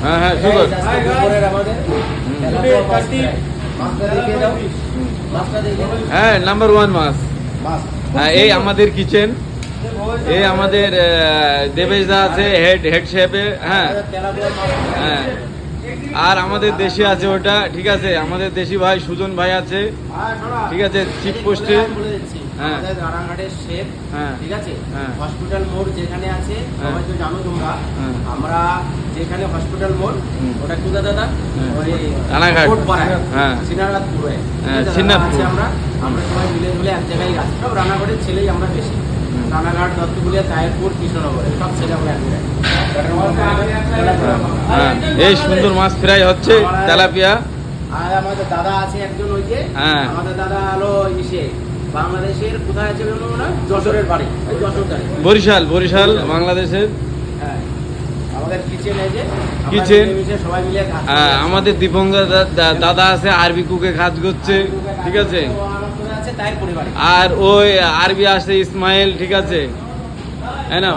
হ্যাঁ হ্যাঁ সুন্দর। হ্যাঁ নাম্বার 1 মাছ। হ্যাঁ এই আমাদের কিচেন, এই আমাদের দেবেশদা আছে হেড শেফে। হ্যাঁ হ্যাঁ আর আমাদের দেশে আছে ওটা, ঠিক আছে, আমাদের দেশি ভাই সুজন ভাই আছে, ঠিক আছে, চিফ পোস্টে। হ্যাঁ রানাঘাটের শেফ, হ্যাঁ ঠিক আছে। হ্যাঁ হসপিটাল মোড় যেখানে আছে সবাই তো জানো তোমরা, আমরা যেখানে হসপিটাল মোড় ওটা কোথা দাদা? ওই রানাঘাট। কোটপাড়ায়, হ্যাঁ সিনারাতপুরে। হ্যাঁ আছে সিন্নাপুর। আমরা সবাই মিলে মিলে এক জায়গায় আছি, সব রানাঘাটের ছেলেই আমরা বেশি। রানাঘাট, দত্তপুরিয়া, তাহিরপুর, কৃষ্ণনগরে সব ছেলে আমরা এক জায়গায়। হ্যাঁ এই সুন্দর মাছ ফ্রাই হচ্ছে তেলাপিয়া। আর আমাদের দাদা আছে একজন, ওই যে হ্যাঁ আমাদের দাদা হলো ইসে বাংলাদেশের কোথায় আছে বলুন না, যশোরের বাড়ি, ওই যশোর বাড়ি, বরিশাল বাংলাদেশের। হ্যাঁ আমাদের কিচেন, এই যে কিচেন সবাই মিলে কাজ করি। আমাদের দীপঙ্কর দাদা আছে, আরবি কুকে কাজ করছে, ঠিক আছে। আছে তাই পরিবার। আর ওই আরবি আছে ইসমাইল, ঠিক আছে, তাই না।